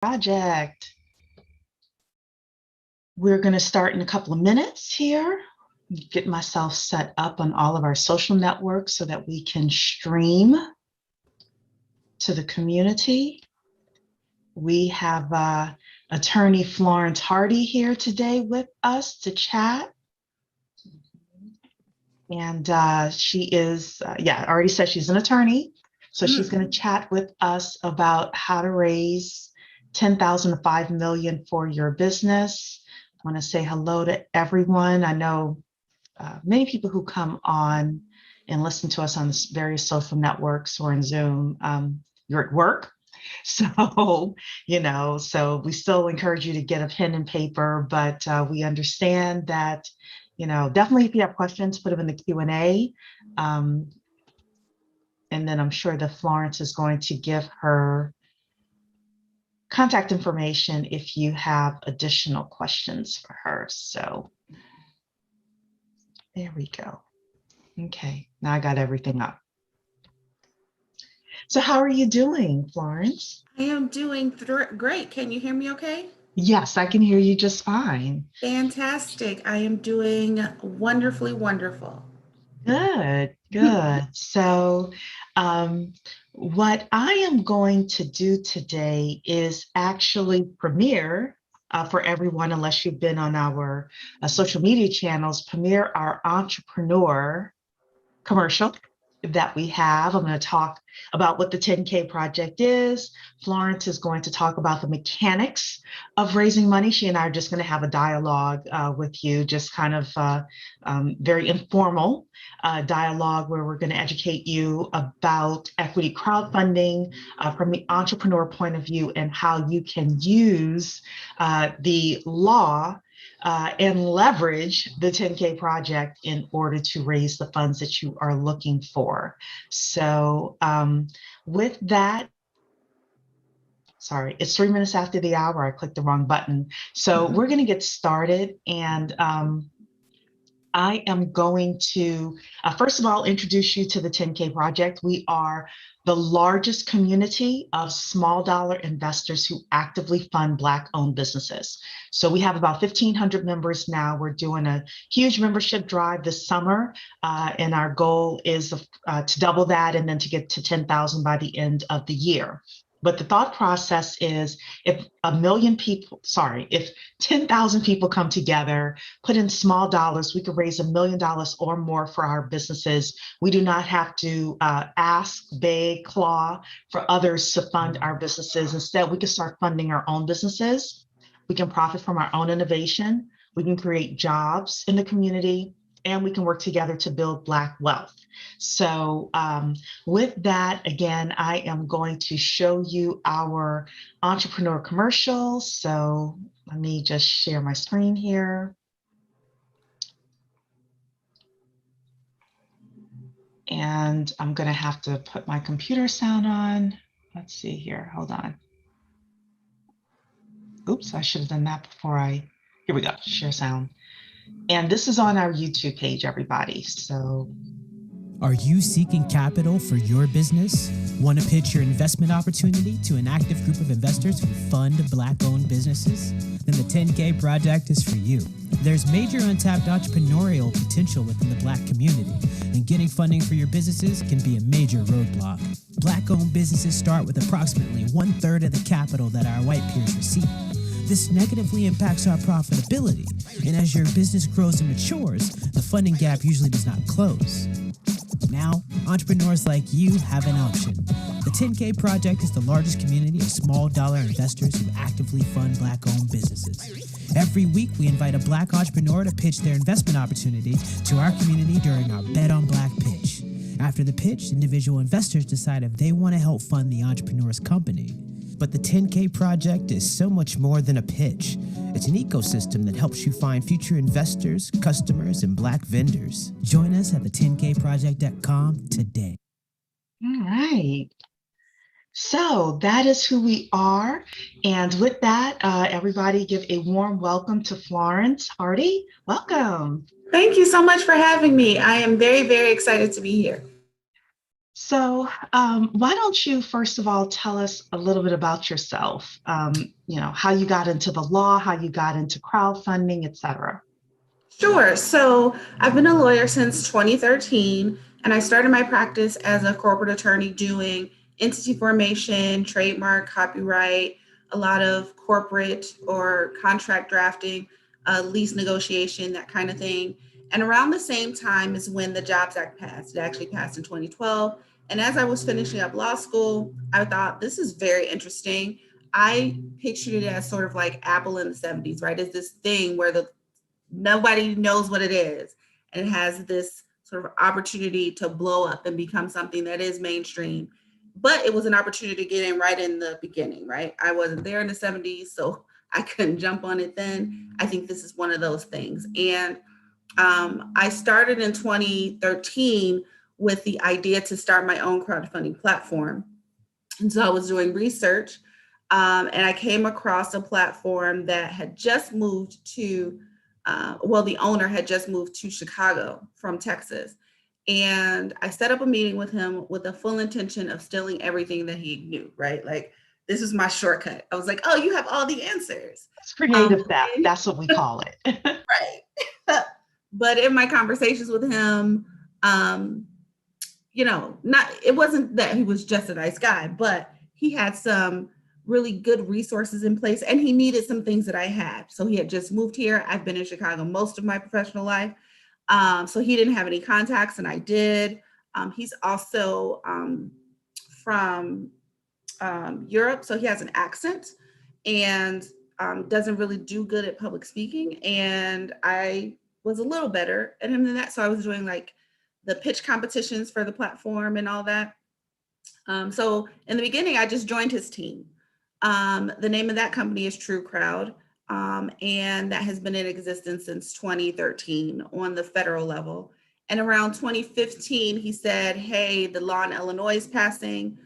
Project. We're going to start in a couple of minutes here. Get myself set up on all of our social networks so that we can stream to the community. We have attorney Florence Hardy here today with us to chat. And she is, I already said she's an attorney. So she's going to chat with us about how to raise $10,000 to $5 million for your business. I want to say hello to everyone. I know many people who come on and listen to us on various social networks or in Zoom, you're at work. So, so we still encourage you to get a pen and paper, but we understand that, definitely if you have questions, put them in the Q&A. And then I'm sure that Florence is going to give her contact information if you have additional questions for her. So there we go. Okay, now I got everything up. So how are you doing, Florence? I am doing great. Can you hear me okay? Yes, I can hear you just fine. Fantastic. I am doing wonderfully wonderful. Good. So what I am going to do today is actually premiere for everyone, unless you've been on our social media channels, premiere our entrepreneur commercial that we have. I'm going to talk about what the 10K project is. Florence is going to talk about the mechanics of raising money. She and I are just going to have a dialogue with you, just kind of very informal dialogue where we're going to educate you about equity crowdfunding from the entrepreneur point of view and how you can use the law and leverage the 10K project in order to raise the funds that you are looking for. So with that, sorry, it's 3 minutes after the hour. I clicked the wrong button. So we're going to get started. And I am going to, first of all, introduce you to the 10K project. We are the largest community of small dollar investors who actively fund Black-owned businesses. So we have about 1,500 members now. We're doing a huge membership drive this summer, and our goal is to double that and then to get to 10,000 by the end of the year. But the thought process is if 10,000 people come together, put in small dollars, we could raise $1 million or more for our businesses. We do not have to ask, beg, claw for others to fund our businesses. Instead, we can start funding our own businesses. We can profit from our own innovation. We can create jobs in the community, and we can work together to build Black wealth. So with that, again, I am going to show you our entrepreneur commercial. So let me just share my screen here. And I'm going to have to put my computer sound on. Let's see here. Hold on. Oops, I should have done that before here we go, share sound. And this is on our YouTube page, everybody. So, are you seeking capital for your business? Want to pitch your investment opportunity to an active group of investors who fund Black-owned businesses? Then the 10K project is for you. There's major untapped entrepreneurial potential within the Black community, and getting funding for your businesses can be a major roadblock. Black-owned businesses start with approximately 1/3 of the capital that our white peers receive. This negatively impacts our profitability, and as your business grows and matures, the funding gap usually does not close. Now, entrepreneurs like you have an option. The 10K Project is the largest community of small dollar investors who actively fund Black-owned businesses. Every week, we invite a Black entrepreneur to pitch their investment opportunity to our community during our Bet on Black pitch. After the pitch, individual investors decide if they want to help fund the entrepreneur's company. But the 10K Project is so much more than a pitch. It's an ecosystem that helps you find future investors, customers, and Black vendors. Join us at the10kproject.com today. All right. So that is who we are. And with that, everybody give a warm welcome to Florence Hardy. Welcome. Thank you so much for having me. I am very, very excited to be here. So, why don't you first of all tell us a little bit about yourself? How you got into the law, how you got into crowdfunding, et cetera. Sure. So I've been a lawyer since 2013, and I started my practice as a corporate attorney doing entity formation, trademark, copyright, a lot of corporate or contract drafting, lease negotiation, that kind of thing. And around the same time is when the Jobs Act passed. It actually passed in 2012. And as I was finishing up law school, I thought this is very interesting. I pictured it as sort of like Apple in the 70s, right? Is this thing where the nobody knows what it is, and it has this sort of opportunity to blow up and become something that is mainstream. But it was an opportunity to get in right in the beginning, right? I wasn't there in the 70s, so I couldn't jump on it then. I think this is one of those things. And I started in 2013 with the idea to start my own crowdfunding platform. And so I was doing research, and I came across a platform that had just moved to the owner had just moved to Chicago from Texas. And I set up a meeting with him with the full intention of stealing everything that he knew, right? Like, this is my shortcut. I was like, oh, you have all the answers. It's creative theft. That's what we call it. Right. But in my conversations with him, it wasn't that he was just a nice guy, but he had some really good resources in place, and he needed some things that I had. So he had just moved here. I've been in Chicago most of my professional life. So he didn't have any contacts, and I did. He's also from Europe, so he has an accent and doesn't really do good at public speaking. And I was a little better at him than that. So I was doing like the pitch competitions for the platform and all that. So in the beginning, I just joined his team. The name of that company is True Crowd, and that has been in existence since 2013 on the federal level. And around 2015, he said, hey, the law in Illinois is passing.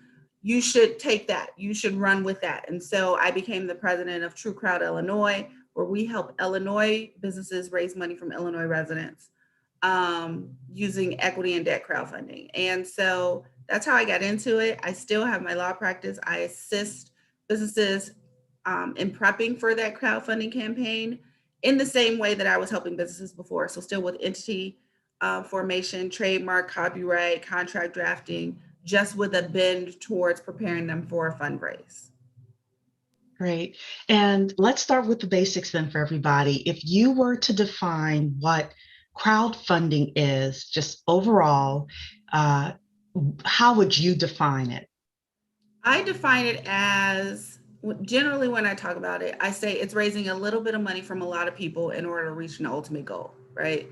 You should take that. You should run with that. And so I became the president of True Crowd Illinois, where we help Illinois businesses raise money from Illinois residents using equity and debt crowdfunding. And so that's how I got into it. I still have my law practice. I assist businesses in prepping for that crowdfunding campaign in the same way that I was helping businesses before. So still with entity formation, trademark, copyright, contract drafting, just with a bend towards preparing them for a fundraise. Great. And let's start with the basics then for everybody. If you were to define what crowdfunding is, just overall, how would you define it? I define it as, generally when I talk about it, I say it's raising a little bit of money from a lot of people in order to reach an ultimate goal, right?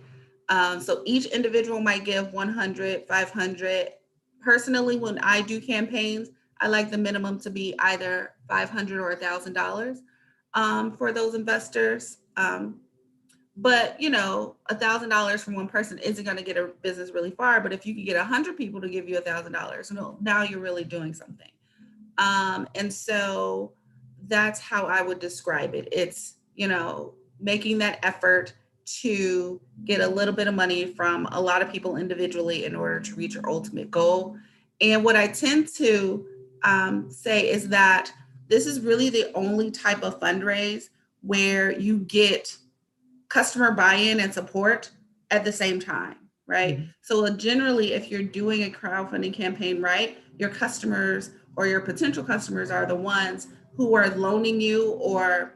So each individual might give 100, 500. Personally, when I do campaigns, I like the minimum to be either $500 or $1,000 for those investors. But $1,000 from one person isn't going to get a business really far. But if you can get 100 people to give you $1,000, now you're really doing something. And so that's how I would describe it. It's, making that effort to get a little bit of money from a lot of people individually in order to reach your ultimate goal. And what I tend to say is that this is really the only type of fundraise where you get customer buy-in and support at the same time, right? Mm-hmm. So generally, if you're doing a crowdfunding campaign, right, your customers or your potential customers are the ones who are loaning you or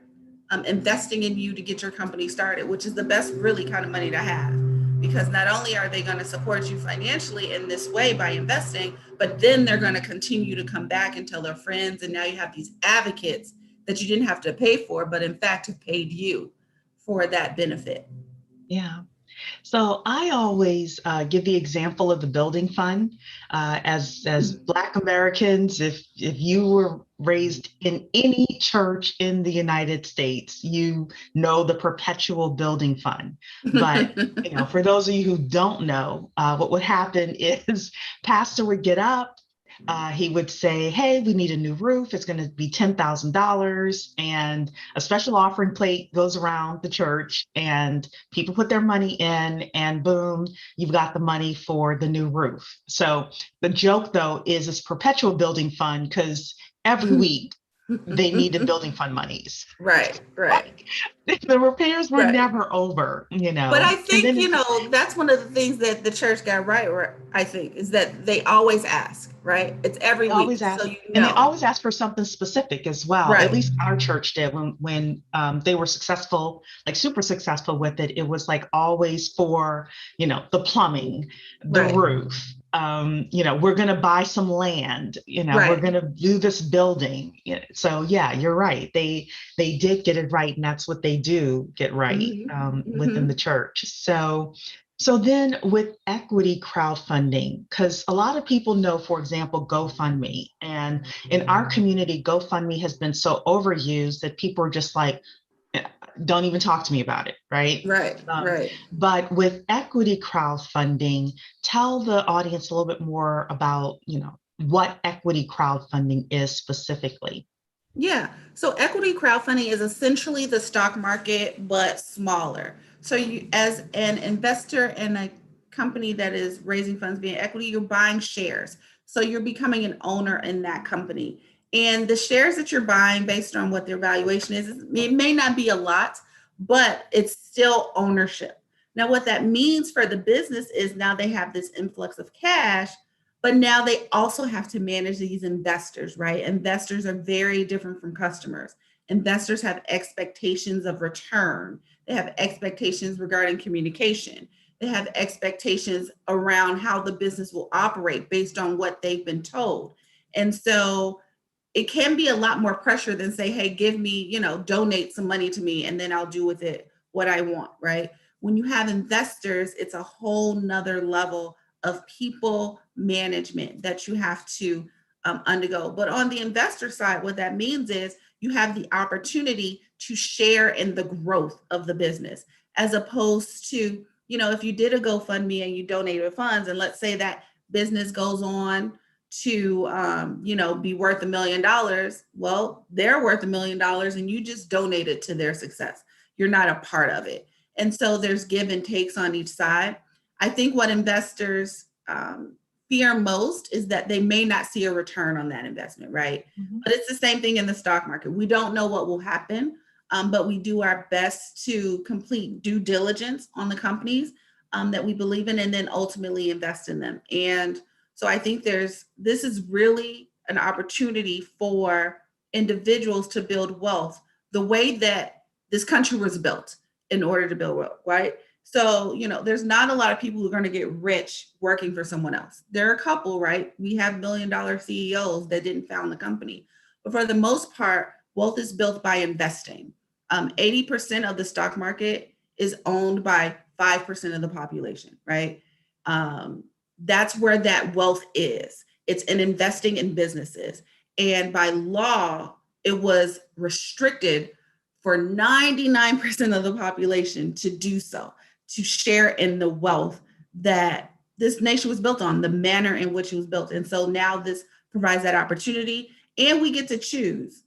investing in you to get your company started, which is the best really kind of money to have, because not only are they going to support you financially in this way by investing, but then they're going to continue to come back and tell their friends. And now you have these advocates that you didn't have to pay for, but in fact have paid you for that benefit. Yeah. So I always give the example of the building fund. As Black Americans, if you were raised in any church in the United States, you know the perpetual building fund. But for those of you who don't know, what would happen is pastor would get up he would say, hey, we need a new roof. It's going to be $10,000. And a special offering plate goes around the church and people put their money in and boom, you've got the money for the new roof. So the joke though is it's perpetual building fund because every week they needed building fund monies. Right, right, The repairs were right. never over, But I and think, then that's one of the things that the church got right, or I think, is that they always ask, right? It's every they week. always So ask, and they always ask for something specific as well. At Right, least our church did when they were successful, like super successful with it. It was like always for the plumbing, the right, roof. We're going to buy some land. We're right. going to do this building. So yeah, you're right. They did get it right, and that's what they do get right within the Hmm. church. So then with equity crowdfunding, because a lot of people know, for example, GoFundMe. And in our community, GoFundMe has been so overused that people are just like, don't even talk to me about it, right? Right, Um, right. but with equity crowdfunding, tell the audience a little bit more about, what equity crowdfunding is specifically. Yeah. So equity crowdfunding is essentially the stock market, but smaller. So you, as an investor in a company that is raising funds via equity, you're buying shares. So you're becoming an owner in that company. And the shares that you're buying based on what their valuation is, it may not be a lot, but it's still ownership. Now, what that means for the business is now they have this influx of cash, but now they also have to manage these investors, right? Investors are very different from customers. Investors have expectations of return, they have expectations regarding communication, they have expectations around how the business will operate based on what they've been told. And so it can be a lot more pressure than say, hey, give me, donate some money to me and then I'll do with it what I want, right? When you have investors, it's a whole nother level of people management that you have to undergo. But on the investor side, what that means is you have the opportunity to share in the growth of the business, as opposed to, if you did a GoFundMe and you donated funds, and let's say that business goes on to be worth $1 million. Well, they're worth $1 million and you just donated to their success. You're not a part of it. And so there's give and takes on each side. I think what investors fear most is that they may not see a return on that investment, right? Mhm. But it's the same thing in the stock market. We don't know what will happen, but we do our best to complete due diligence on the companies that we believe in and then ultimately invest in them. And so I think this is really an opportunity for individuals to build wealth the way that this country was built in order to build wealth, right? So, there's not a lot of people who are going to get rich working for someone else. There are a couple, right? We have $1 million CEOs that didn't found the company. But for the most part, wealth is built by investing. 80% of the stock market is owned by 5% of the population, right? That's where that wealth is. It's in investing in businesses. And by law, it was restricted for 99% of the population to do so, to share in the wealth that this nation was built on, the manner in which it was built. And so now this provides that opportunity, and we get to choose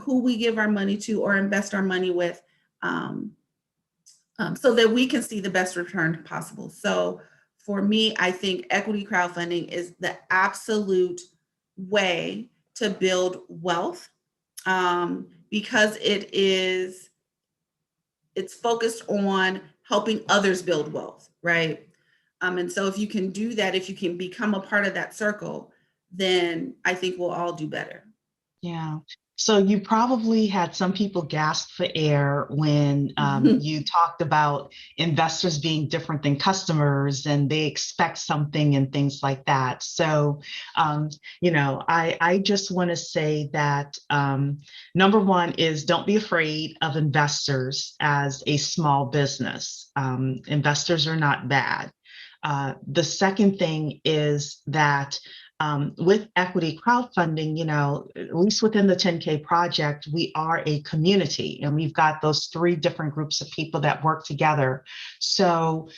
who we give our money to or invest our money with, so that we can see the best return possible. So for me, I think equity crowdfunding is the absolute way to build wealth, because it's focused on helping others build wealth, right? And so if you can do that, if you can become a part of that circle, then I think we'll all do better. Yeah. So you probably had some people gasp for air when you talked about investors being different than customers and they expect something and things like that. So, I just want to say that number one is don't be afraid of investors as a small business. Investors are not bad. The second thing is that with equity crowdfunding, at least within the 10K project, we are a community and we've got those three different groups of people that work together. So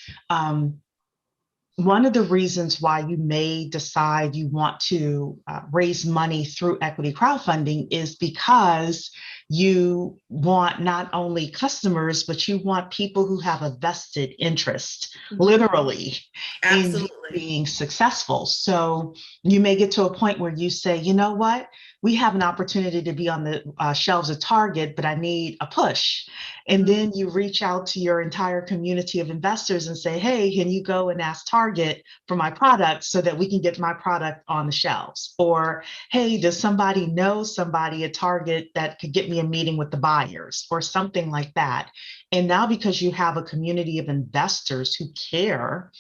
one of the reasons why you may decide you want to raise money through equity crowdfunding is because you want not only customers, but you want people who have a vested interest, literally, in you Absolutely. being successful. So you may get to a point where you say, you know what? We have an opportunity to be on the shelves of Target, but I need a push. And then you reach out to your entire community of investors and say, hey, can you go and ask Target for my product so that we can get my product on the shelves? Or, hey, does somebody know somebody at Target that could get me a meeting with the buyers or something like that? And now, because you have a community of investors who care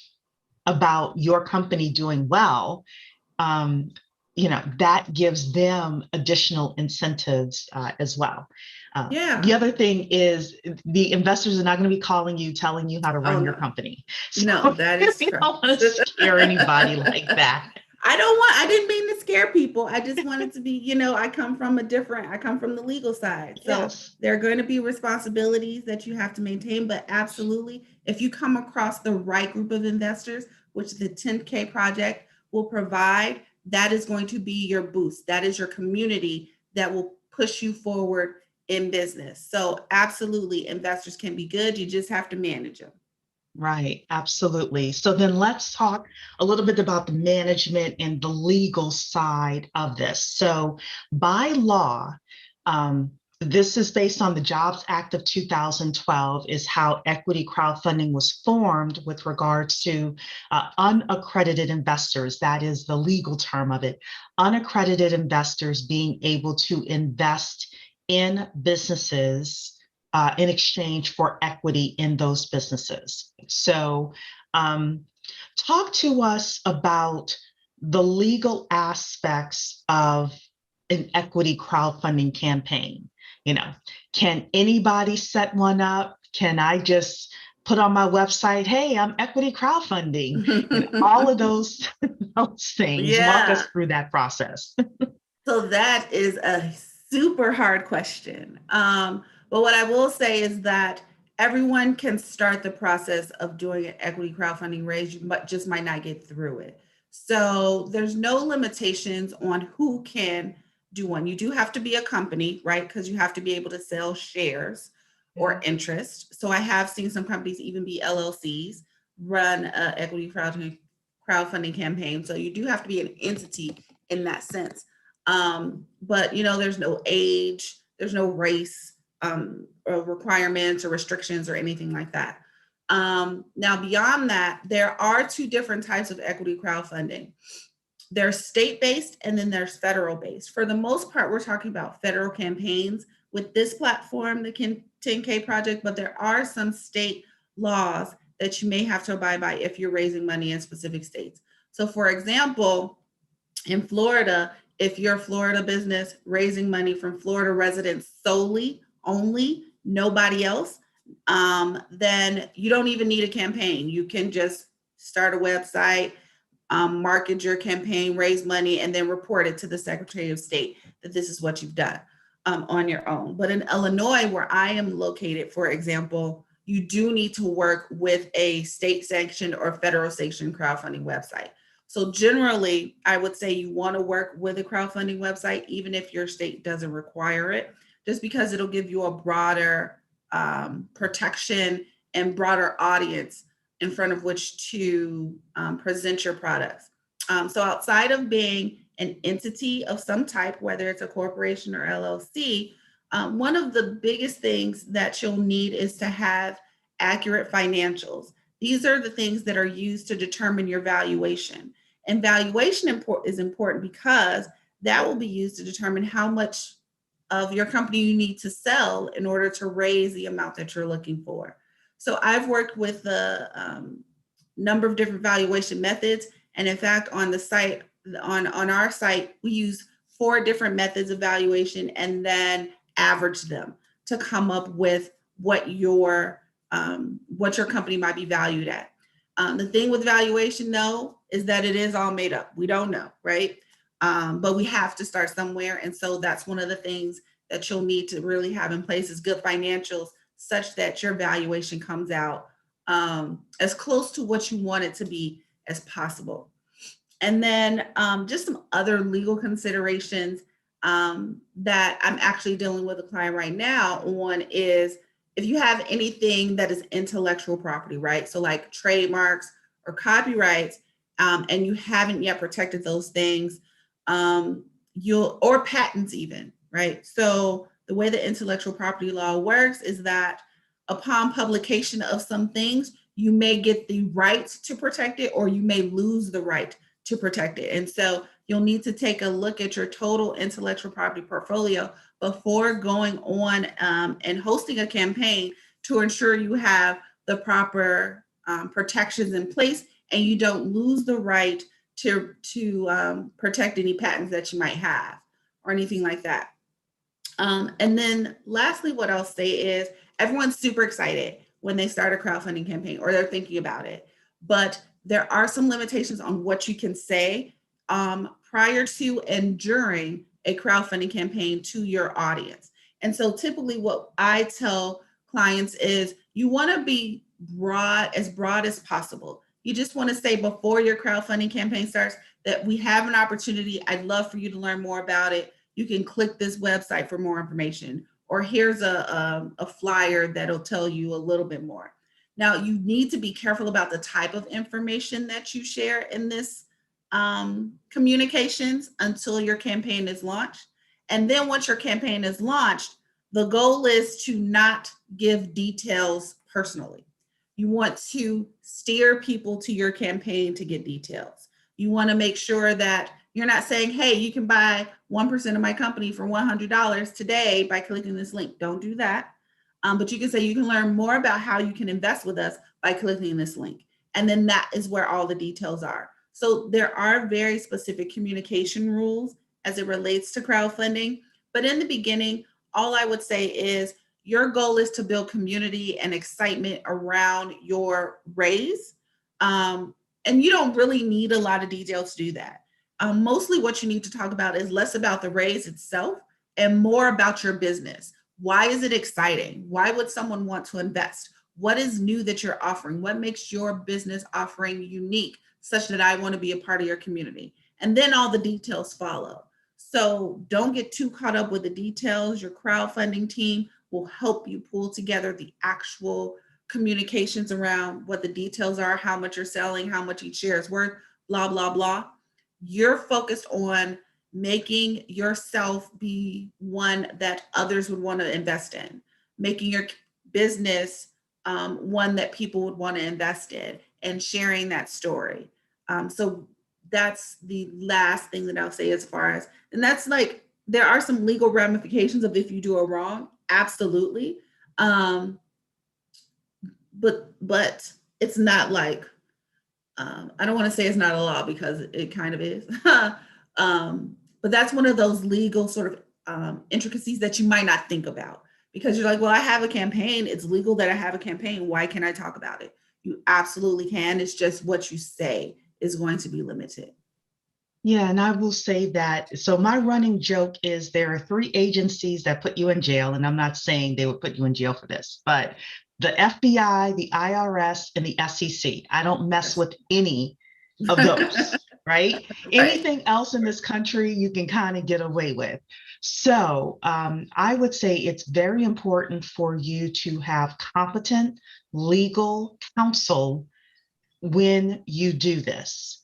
about your company doing well, um, that gives them additional incentives as well. The Yeah. other thing is the investors are not going to be calling you, telling you how to Oh run your no. company. So No, that is you true. don't want to scare anybody like that. I didn't mean to scare people. I just wanted to be, I come from the legal side. So Yes. there are going to be responsibilities that you have to maintain, but absolutely, if you come across the right group of investors, which the 10K project will provide, that is going to be your boost. That is your community that will push you forward in business. So absolutely, investors can be good. You just have to manage them. Right, absolutely. So then let's talk a little bit about the management and the legal side of this. So by law, this is based on the Jobs Act of 2012, is how equity crowdfunding was formed with regards to unaccredited investors. That is the legal term of it. Unaccredited investors being able to invest in businesses in exchange for equity in those businesses. So, talk to us about the legal aspects of an equity crowdfunding campaign. You know, can anybody set one up? Can I just put on my website, hey, I'm equity crowdfunding? All of those, those things. Walk Yeah. us through that process. So that is a super hard question. But what I will say is that everyone can start the process of doing an equity crowdfunding raise, you just might not get through it. So there's no limitations on who can do one. You do have to be a company, right? Because you have to be able to sell shares or interest. So I have seen some companies even be LLCs run an equity crowdfunding campaign. So you do have to be an entity in that sense. But there's no age, there's no race or requirements or restrictions or anything like that. Now, beyond that, there are two different types of equity crowdfunding. There's state-based and then there's federal-based. For the most part, we're talking about federal campaigns with this platform, the 10K project, but there are some state laws that you may have to abide by if you're raising money in specific states. So for example, in Florida, if you're a Florida business raising money from Florida residents solely, only, nobody else, then you don't even need a campaign. You can just start a website, market your campaign, raise money, and then report it to the Secretary of State that this is what you've done on your own. But in Illinois, where I am located, for example, you do need to work with a state sanctioned or federal sanctioned crowdfunding website. So generally, I would say you want to work with a crowdfunding website, even if your state doesn't require it, just because it'll give you a broader protection and broader audience in front of which to present your products. So outside of being an entity of some type, whether it's a corporation or LLC, one of the biggest things that you'll need is to have accurate financials. These are the things that are used to determine your valuation. And valuation is important because that will be used to determine how much of your company you need to sell in order to raise the amount that you're looking for. So I've worked with a number of different valuation methods. And in fact, on the site, on our site, we use 4 different methods of valuation and then average them to come up with what your company might be valued at. The thing with valuation, though, is that it is all made up. We don't know, right? But we have to start somewhere. And so that's one of the things that you'll need to really have in place is good financials such that your valuation comes out as close to what you want it to be as possible. And then just some other legal considerations that I'm actually dealing with a client right now on is if you have anything that is intellectual property, right? So like trademarks or copyrights, and you haven't yet protected those things, or patents even, right? So the way the intellectual property law works is that upon publication of some things, you may get the right to protect it, or you may lose the right to protect it. And so you'll need to take a look at your total intellectual property portfolio before going on and hosting a campaign to ensure you have the proper protections in place and you don't lose the right to protect any patents that you might have or anything like that. And then lastly, what I'll say is everyone's super excited when they start a crowdfunding campaign or they're thinking about it, but there are some limitations on what you can say prior to and during a crowdfunding campaign to your audience. And so typically what I tell clients is you want to be broad as possible. You just want to say before your crowdfunding campaign starts that we have an opportunity. I'd love for you to learn more about it. You can click this website for more information, or here's a flyer that'll tell you a little bit more. Now, you need to be careful about the type of information that you share in this communications until your campaign is launched. And then once your campaign is launched, the goal is to not give details personally. You want to steer people to your campaign to get details. You want to make sure that you're not saying, hey, you can buy 1% of my company for $100 today by clicking this link. Don't do that. But you can say you can learn more about how you can invest with us by clicking this link. And then that is where all the details are. So there are very specific communication rules as it relates to crowdfunding. But in the beginning, all I would say is your goal is to build community and excitement around your raise. And you don't really need a lot of details to do that. Mostly what you need to talk about is less about the raise itself and more about your business. Why is it exciting? Why would someone want to invest? What is new that you're offering? What makes your business offering unique such that I want to be a part of your community? And then all the details follow. So don't get too caught up with the details. Your crowdfunding team will help you pull together the actual communications around what the details are, how much you're selling, how much each share is worth, blah, blah, blah. You're focused on making yourself be one that others would want to invest in, making your business one that people would want to invest in, and sharing that story. So that's the last thing that I'll say as far as, and that's like, there are some legal ramifications of if you do it wrong, absolutely. But it's not like, I don't want to say it's not a law because it kind of is. But that's one of those legal sort of intricacies that you might not think about because you're like, well, I have a campaign. It's legal that I have a campaign. Why can't I talk about it? You absolutely can. It's just what you say is going to be limited. Yeah, and I will say that. So my running joke is there are 3 agencies that put you in jail, and I'm not saying they would put you in jail for this, but the FBI, the IRS, and the SEC. I don't mess with any of those, right? Anything else in this country you can kind of get away with. So I would say it's very important for you to have competent legal counsel when you do this.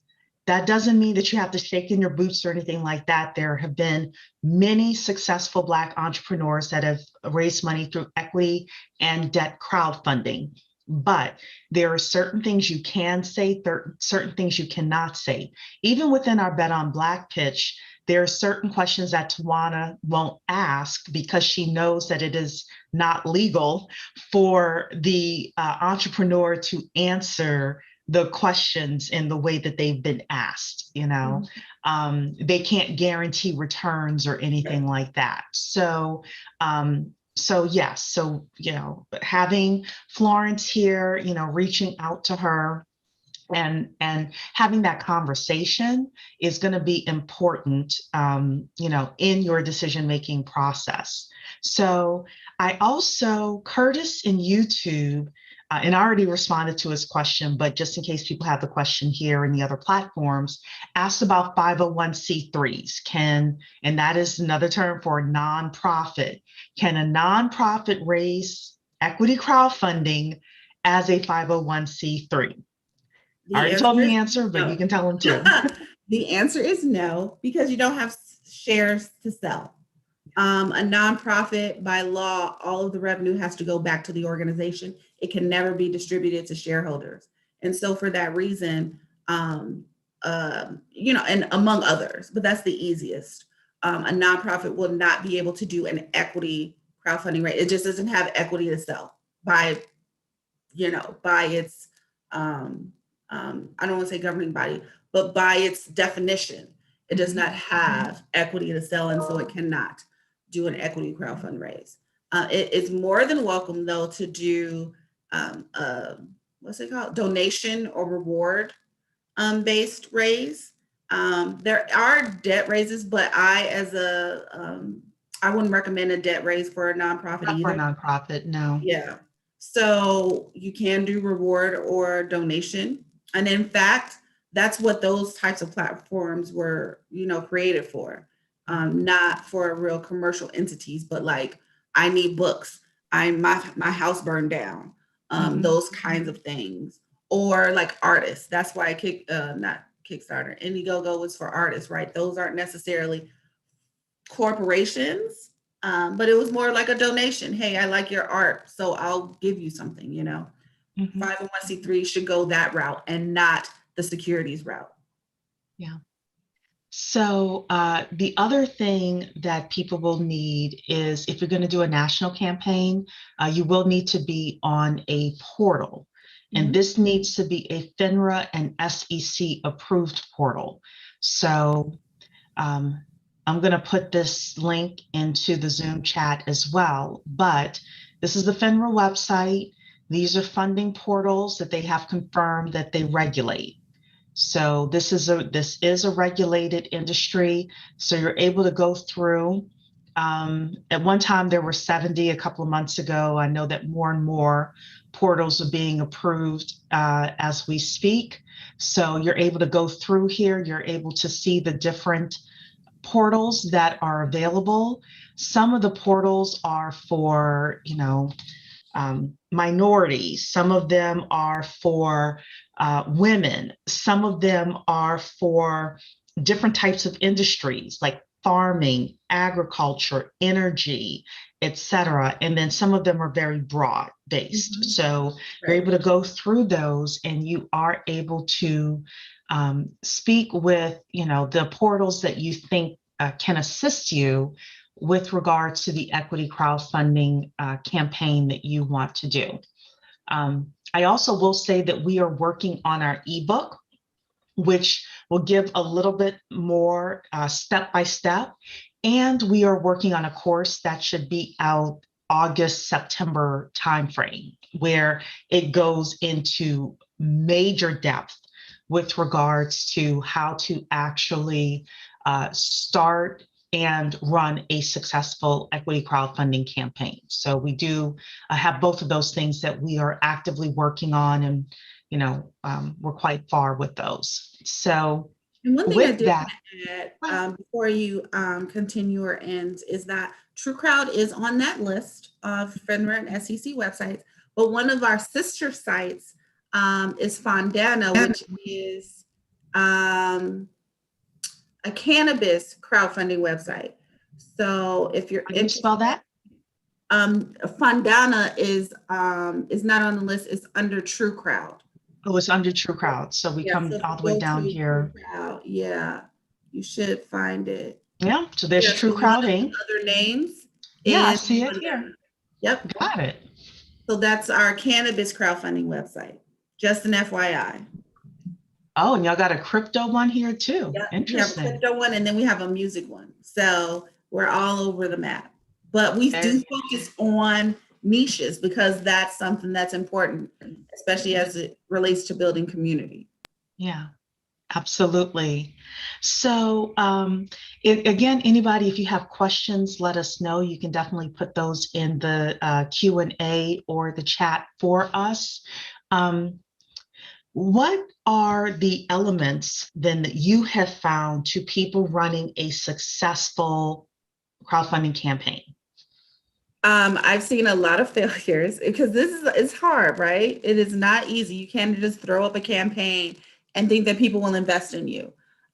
That doesn't mean that you have to shake in your boots or anything like that. There have been many successful Black entrepreneurs that have raised money through equity and debt crowdfunding. But there are certain things you can say, certain things you cannot say. Even within our Bet on Black pitch, there are certain questions that Tawana won't ask because she knows that it is not legal for the entrepreneur to answer the questions in the way that they've been asked. They can't guarantee returns or anything like that. So yes, so having Florence here, reaching out to her and having that conversation is going to be important, in your decision-making process. So I also, Curtis in YouTube and I already responded to his question, but just in case people have the question here and the other platforms, asked about 501c3s. And that is another term for a nonprofit. Can a nonprofit raise equity crowdfunding as a 501c3? I already told him the answer, but you can tell him too. The answer is no, because you don't have shares to sell. A nonprofit, by law, all of the revenue has to go back to the organization. It can never be distributed to shareholders. And so for that reason, and among others, but that's the easiest, a nonprofit will not be able to do an equity crowdfunding rate. It just doesn't have equity to sell by its, I don't want to say governing body, but by its definition, it does not have equity to sell, and so it cannot do an equity crowdfund raise. It is more than welcome, though, to do what's it called? Donation or reward based raise. There are debt raises, but I wouldn't recommend a debt raise for a nonprofit Not either. for a nonprofit, no. Yeah. So you can do reward or donation. And in fact, that's what those types of platforms were, created for. Not for real commercial entities, but like, I need books. My house burned down. Those kinds of things. Or like artists. That's why not Kickstarter. Indiegogo was for artists, right? Those aren't necessarily corporations. But it was more like a donation. Hey, I like your art, so I'll give you something, 501c3 should go that route and not the securities route. Yeah. So the other thing that people will need is, if you're going to do a national campaign, you will need to be on a portal. And this needs to be a FINRA and SEC approved portal. So I'm going to put this link into the Zoom chat as well, but this is the FINRA website. These are funding portals that they have confirmed that they regulate. So this is a regulated industry. So you're able to go through. At one time there were 70. A couple of months ago, I know that more and more portals are being approved as we speak. So you're able to go through here. You're able to see the different portals that are available. Some of the portals are for, minorities. Some of them are for women. Some of them are for different types of industries like farming, agriculture, energy, etc. And then some of them are very broad based. So you're able to go through those, and you are able to speak with, the portals that you think can assist you with regards to the equity crowdfunding campaign that you want to do. I also will say that we are working on our ebook, which will give a little bit more step by step. And we are working on a course that should be out August, September timeframe, where it goes into major depth with regards to how to actually start and run a successful equity crowdfunding campaign. So we do have both of those things that we are actively working on, and we're quite far with those. So and one thing with I did that, add before you continue or end is that TrueCrowd is on that list of FINRA and SEC websites, but one of our sister sites is Fondana, which is a cannabis crowdfunding website. So if you're how do you spell that? Fondana is not on the list. It's under TrueCrowd. Oh, it's under TrueCrowd. So we come all the way down here. Yeah, you should find it. Yeah, so there's TrueCrowd Inc. Other names. Yeah, I see it here. Yep. Got it. So that's our cannabis crowdfunding website. Just an FYI. Oh, and y'all got a crypto one here too. Yep. Interesting. We have a crypto one, and then we have a music one. So we're all over the map. But we do focus on niches because that's something that's important, especially as it relates to building community. Yeah, Absolutely. So, again, anybody, if you have questions, let us know. You can definitely put those in the Q&A or the chat for us. Um, what are the elements then that you have found to people running a successful crowdfunding campaign? I've seen a lot of failures because it's hard, right? It is not easy. You can't just throw up a campaign and think that people will invest in you.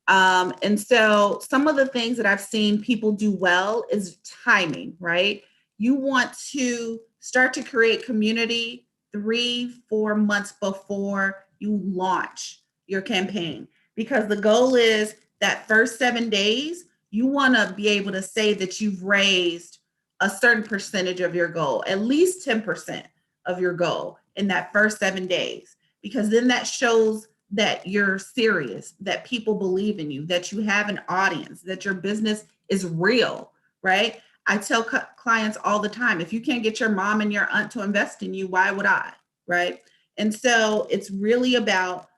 And so some of the things that I've seen people do well is timing, right? You want to start to create community 3-4 months before you launch your campaign, because the goal is that first 7 days, you want to be able to say that you've raised a certain percentage of your goal, at least 10% of your goal in that first 7 days, because then that shows that you're serious, that people believe in you, that you have an audience, that your business is real, right? I tell clients all the time, if you can't get your mom and your aunt to invest in you, why would I, right? And so it's really about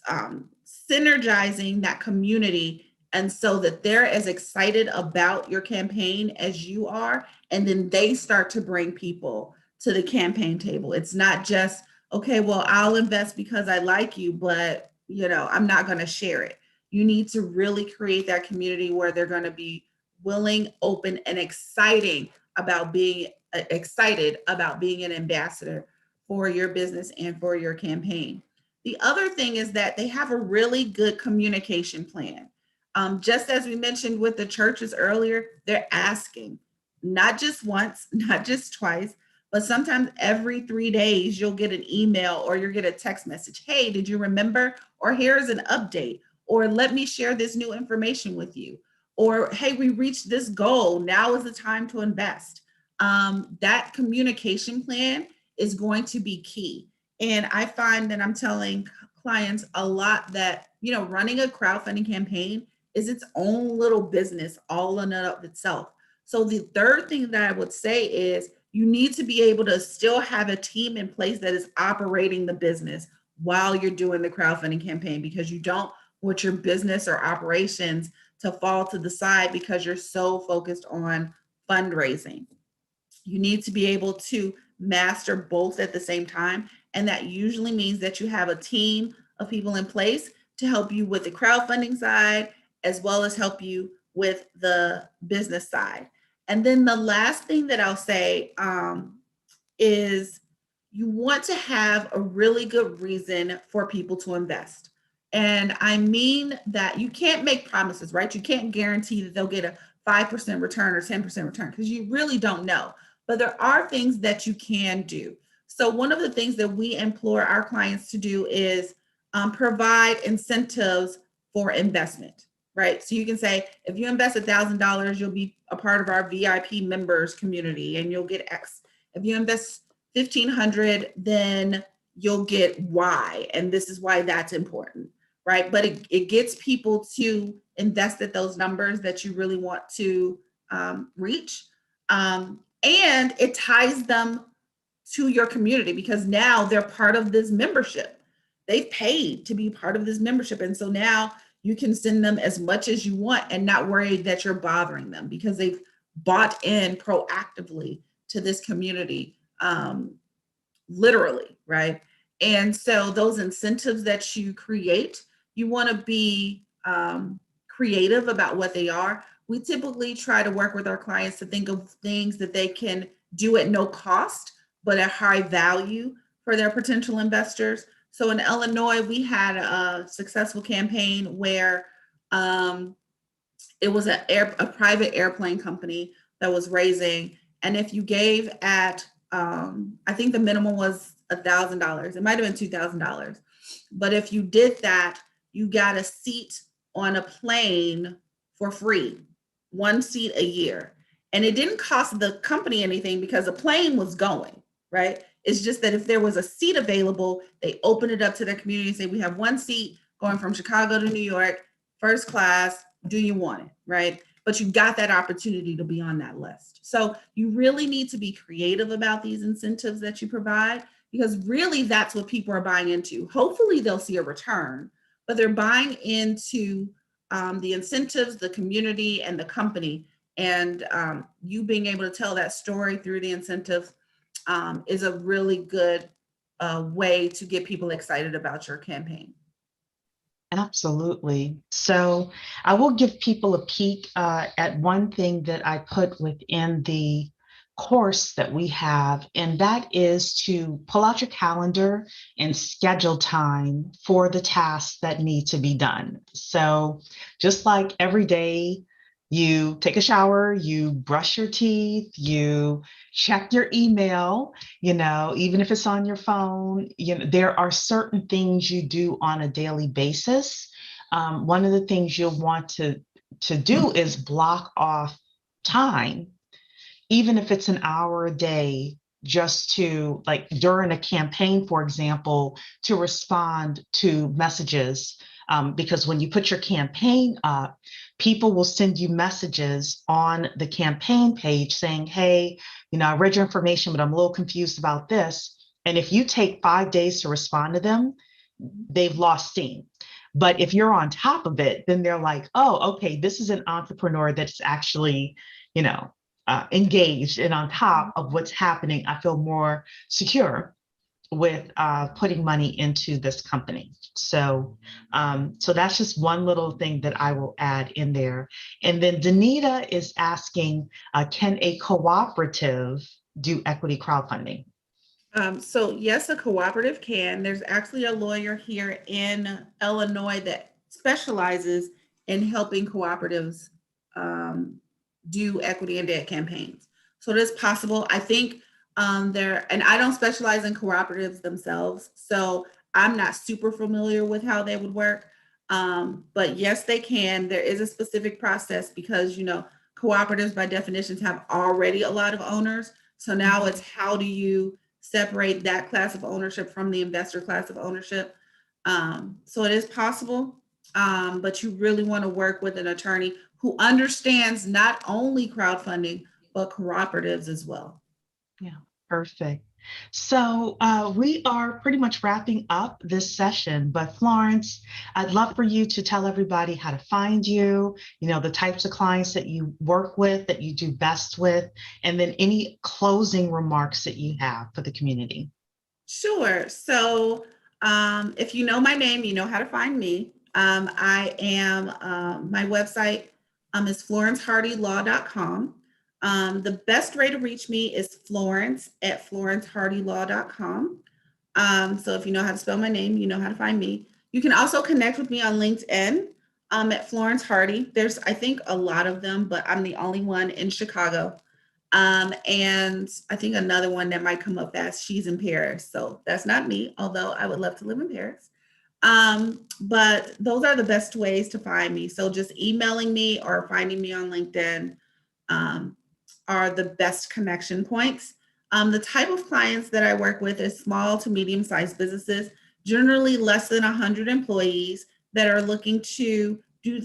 synergizing that community, and so that they're as excited about your campaign as you are, and then they start to bring people to the campaign table. It's not just, okay, well, I'll invest because I like you, but I'm not going to share it. You need to really create that community where they're going to be willing, open, and excited about being an ambassador for your business and for your campaign. The other thing is that they have a really good communication plan. Just as we mentioned with the churches earlier, they're asking, not just once, not just twice, but sometimes every 3 days, you'll get an email or you'll get a text message. Hey, did you remember? Or here's an update. Or let me share this new information with you. Or, hey, we reached this goal. Now is the time to invest. That communication plan is going to be key. And I find that I'm telling clients a lot that, running a crowdfunding campaign is its own little business all in and of itself. So the third thing that I would say is you need to be able to still have a team in place that is operating the business while you're doing the crowdfunding campaign, because you don't want your business or operations to fall to the side because you're so focused on fundraising. You need to be able to master both at the same time. And that usually means that you have a team of people in place to help you with the crowdfunding side, as well as help you with the business side. And then the last thing that I'll say is you want to have a really good reason for people to invest. And I mean that you can't make promises, right? You can't guarantee that they'll get a 5% return or 10% return, because you really don't know. But there are things that you can do. So one of the things that we implore our clients to do is provide incentives for investment, right? So you can say, if you invest $1,000, you'll be a part of our VIP members community and you'll get X. If you invest $1,500, then you'll get Y. And this is why that's important, right? But it gets people to invest at those numbers that you really want to reach. And it ties them to your community, because now they're part of this membership. They've paid to be part of this membership. And so now you can send them as much as you want and not worry that you're bothering them, because they've bought in proactively to this community, literally, right? And so those incentives that you create, you want to be creative about what they are. We typically try to work with our clients to think of things that they can do at no cost, but at high value for their potential investors. So in Illinois, we had a successful campaign where it was a private airplane company that was raising. And if you gave at, I think the minimum was $1,000, it might've been $2,000. But if you did that, you got a seat on a plane for free, one seat a year. And it didn't cost the company anything because the plane was going, right? It's just that if there was a seat available, they open it up to their community and say, we have one seat going from Chicago to New York, first class, do you want it, right? But you got that opportunity to be on that list. So you really need to be creative about these incentives that you provide, because really that's what people are buying into. Hopefully they'll see a return, but they're buying into the incentives, the community, and the company. And you being able to tell that story through the incentives is a really good way to get people excited about your campaign. Absolutely. So I will give people a peek at one thing that I put within the course that we have, and that is to pull out your calendar and schedule time for the tasks that need to be done. So just like every day, you take a shower, you brush your teeth, you check your email, even if it's on your phone, there are certain things you do on a daily basis. One of the things you'll want to do is block off time, even if it's an hour a day, just to, like, during a campaign, for example, to respond to messages. Because when you put your campaign up, people will send you messages on the campaign page saying, hey, I read your information, but I'm a little confused about this. And if you take 5 days to respond to them, they've lost steam. But if you're on top of it, then they're like, oh, okay, this is an entrepreneur that's actually, engaged and on top of what's happening. I feel more secure with putting money into this company. So that's just one little thing that I will add in there. And then Danita is asking, can a cooperative do equity crowdfunding? So yes, a cooperative can. There's actually a lawyer here in Illinois that specializes in helping cooperatives do equity and debt campaigns. So it is possible. I think and I don't specialize in cooperatives themselves, so I'm not super familiar with how they would work. But yes, they can. There is a specific process because, cooperatives by definitions have already a lot of owners. So now it's how do you separate that class of ownership from the investor class of ownership. So it is possible, but you really want to work with an attorney who understands not only crowdfunding, but cooperatives as well. Yeah, perfect. So we are pretty much wrapping up this session, but Florence, I'd love for you to tell everybody how to find you, the types of clients that you work with, that you do best with, and then any closing remarks that you have for the community. Sure. So if you know my name, you know how to find me. I am, my website is florencehardylaw.com. The best way to reach me is Florence at florencehardylaw.com. So if you know how to spell my name, you know how to find me. You can also connect with me on LinkedIn at Florence Hardy. There's, I think, a lot of them, but I'm the only one in Chicago. And I think another one that might come up fast, she's in Paris. So that's not me, although I would love to live in Paris. But those are the best ways to find me. So just emailing me or finding me on LinkedIn are the best connection points. The type of clients that I work with is small to medium-sized businesses, generally less than 100 employees that are looking to do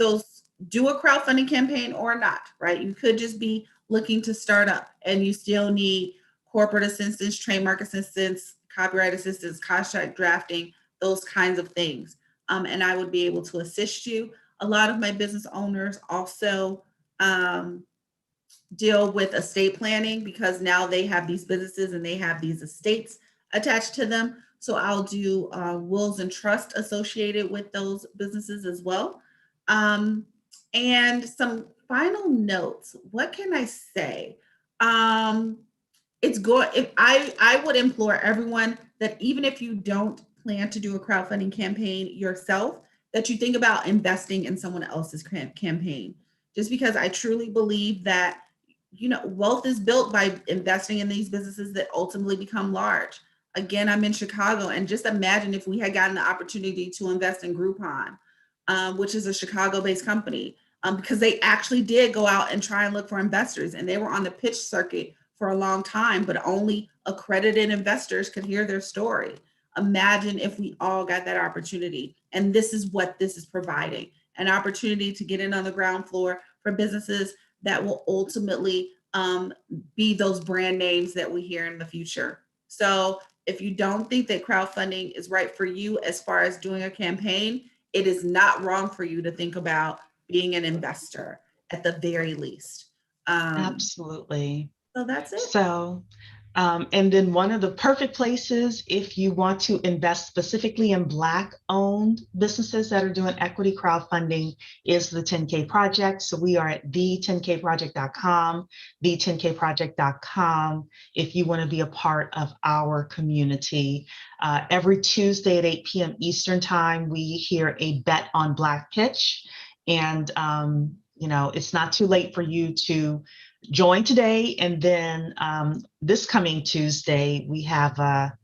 a crowdfunding campaign or not, right? You could just be looking to start up and you still need corporate assistance, trademark assistance, copyright assistance, contract drafting, those kinds of things. And I would be able to assist you. A lot of my business owners also deal with estate planning because now they have these businesses and they have these estates attached to them. So I'll do wills and trust associated with those businesses as well. And some final notes. What can I say? It's good. If I would implore everyone that even if you don't plan to do a crowdfunding campaign yourself, that you think about investing in someone else's campaign. Just because I truly believe that wealth is built by investing in these businesses that ultimately become large. Again, I'm in Chicago, and just imagine if we had gotten the opportunity to invest in Groupon, which is a Chicago-based company, because they actually did go out and try and look for investors, and they were on the pitch circuit for a long time, but only accredited investors could hear their story. Imagine if we all got that opportunity, and this is what this is providing, an opportunity to get in on the ground floor for businesses that will ultimately be those brand names that we hear in the future. So if you don't think that crowdfunding is right for you as far as doing a campaign, it is not wrong for you to think about being an investor at the very least. Absolutely. So that's it. So, and then one of the perfect places, if you want to invest specifically in Black-owned businesses that are doing equity crowdfunding, is the 10K Project. So we are at the10kproject.com, the10kproject.com, if you want to be a part of our community. Every Tuesday at 8 p.m. Eastern Time, we hear a Bet on Black pitch. And, it's not too late for you to join today. And then this coming Tuesday, we have a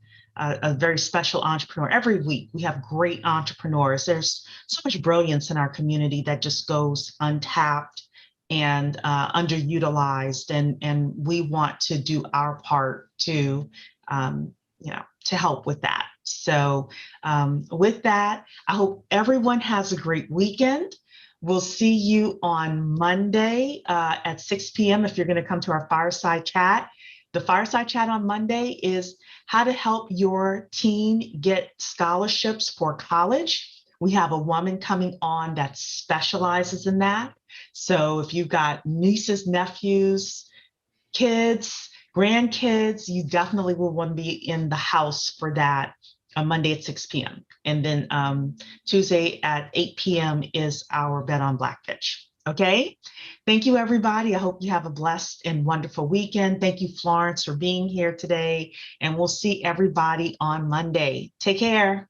very special entrepreneur. Every week, we have great entrepreneurs. There's so much brilliance in our community that just goes untapped and underutilized. And we want to do our part to, to help with that. So with that, I hope everyone has a great weekend. We'll see you on Monday at 6 p.m. if you're going to come to our fireside chat. The fireside chat on Monday is how to help your teen get scholarships for college. We have a woman coming on that specializes in that. So if you've got nieces, nephews, kids, grandkids, you definitely will want to be in the house for that on Monday at 6 p.m. And then Tuesday at 8 p.m. is our Bet on Black pitch. Okay. Thank you, everybody. I hope you have a blessed and wonderful weekend. Thank you, Florence, for being here today. And we'll see everybody on Monday. Take care.